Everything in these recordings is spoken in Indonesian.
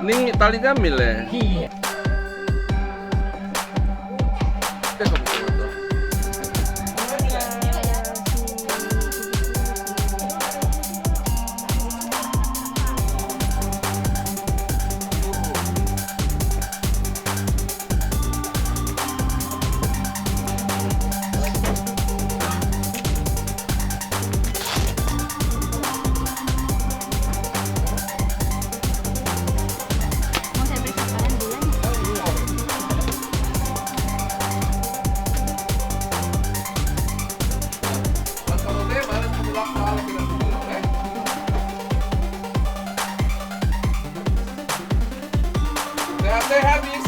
Ini tali gamil ya? Iya. Habis.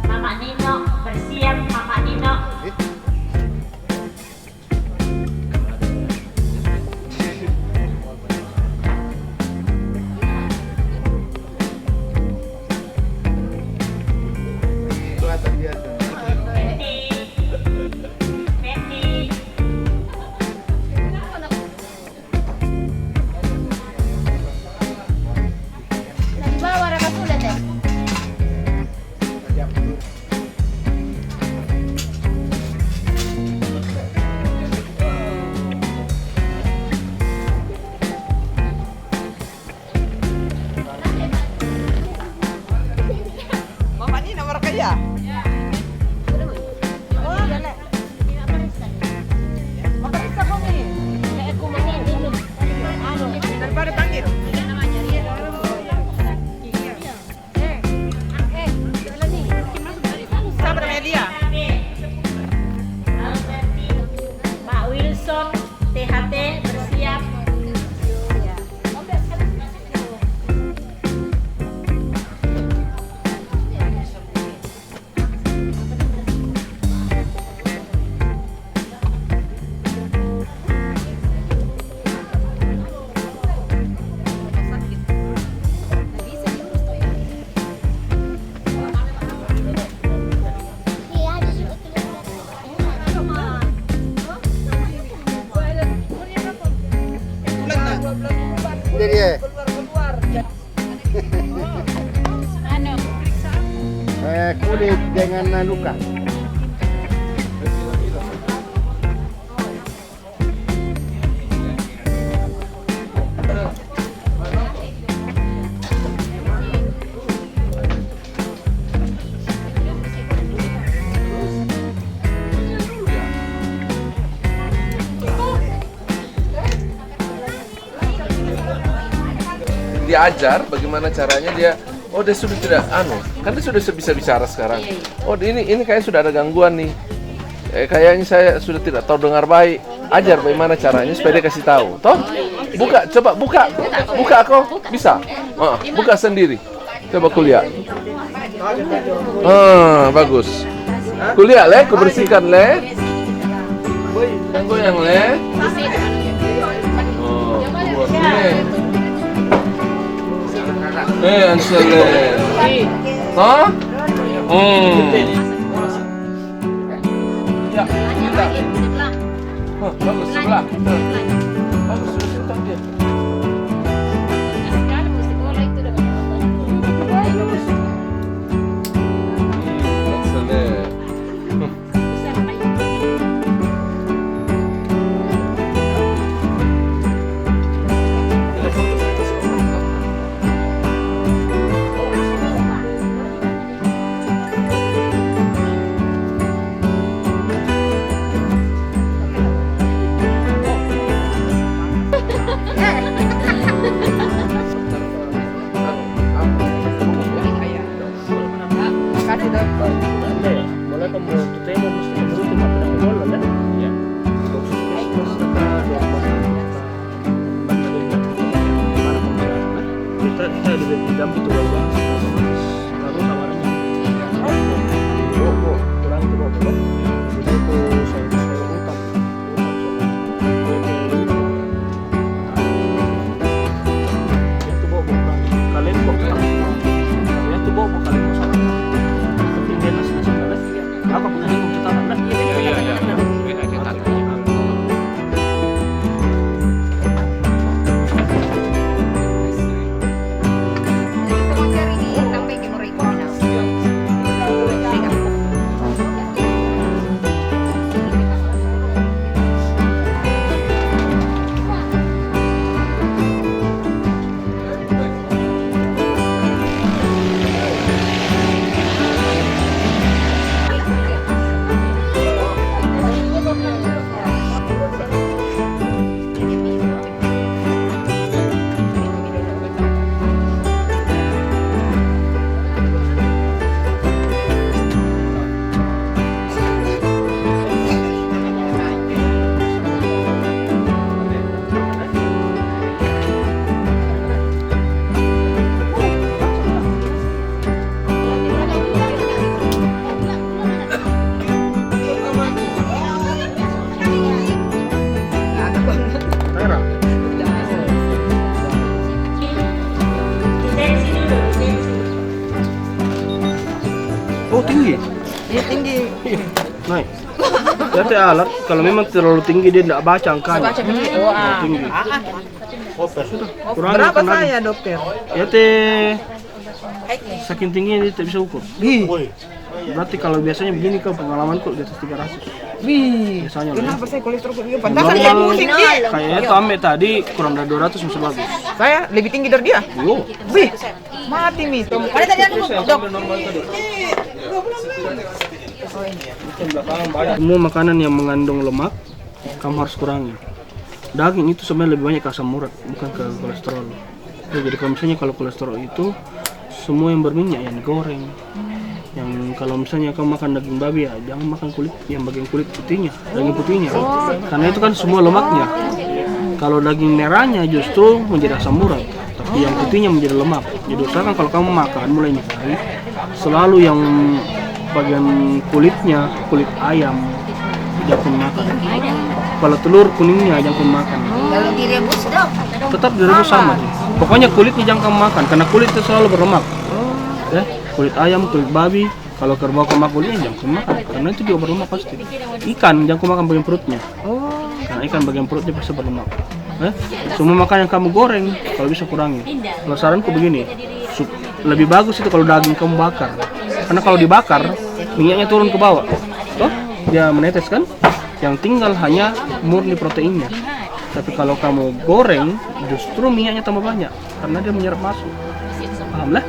Mama Nino, bersiap Mama Nino. Dia. Kulit dengan luka. Diajar bagaimana caranya dia. Oh, dia sudah tidak kan dia sudah bisa bicara sekarang. Oh, ini kayaknya sudah ada gangguan nih. Kayaknya saya sudah tidak tahu dengar baik. Ajar bagaimana caranya supaya dia kasih tahu. Toh? Coba buka kok bisa. Buka sendiri. Coba kuliah. Bagus. Kuliah le, kubersihkan le. Yang goyang le. Ansele. Hah? Ya, bagus sebelah. Bagus sudah sentuh dia. naik. Jadi alat kalau memang terlalu tinggi dia tidak baca angkanya. Tinggi. Kurang Berapa saya dokter? Ya teh saking tingginya dia tidak bisa ukur. Berarti kalau biasanya begini kau pengalamanku di atas 300. Biasanya lah. Kenapa saya kolesterol begini? Pantasan saya pusing dia. Kayaknya tuh Ame tadi kurang dari 200 masih bagus. Saya lebih tinggi dari dia. Yo. Wih, mati nih. Ada tadi dok. Semua makanan yang mengandung lemak kamu harus kurangi. Daging itu sebenarnya lebih banyak ke asam urat, bukan ke kolesterol. Jadi kalau misalnya kalau kolesterol itu semua yang berminyak, yang digoreng. Yang kalau misalnya kamu makan daging babi ya jangan makan kulit, yang bagian kulit putihnya, daging putihnya. Karena itu kan semua lemaknya. Kalau daging merahnya justru menjadi asam urat, tapi yang putihnya menjadi lemak. Jadi usahakan kalau kamu makan mulai hari selalu yang bagian kulitnya, kulit ayam jangan makan. Kepala telur kuningnya jangan makan. Kalau direbus dok. Tetap direbus sama sih. Pokoknya kulitnya jangan kamu makan karena kulit itu selalu berlemak. Ya, kulit ayam, kulit babi, kalau kerbau kamu kulitnya jangan kamu makan karena itu juga berlemak pasti. Ikan jangan kamu makan bagian perutnya. Karena ikan bagian perutnya pasti berlemak. Semua makanan yang kamu goreng kalau bisa kurangi. Kalau saranku begini, lebih bagus itu kalau daging kamu bakar. Karena kalau dibakar minyaknya turun ke bawah. Toh, dia menetes kan? Yang tinggal hanya murni proteinnya. Tapi kalau kamu goreng justru minyaknya tambah banyak karena dia menyerap masuk. Paham lah?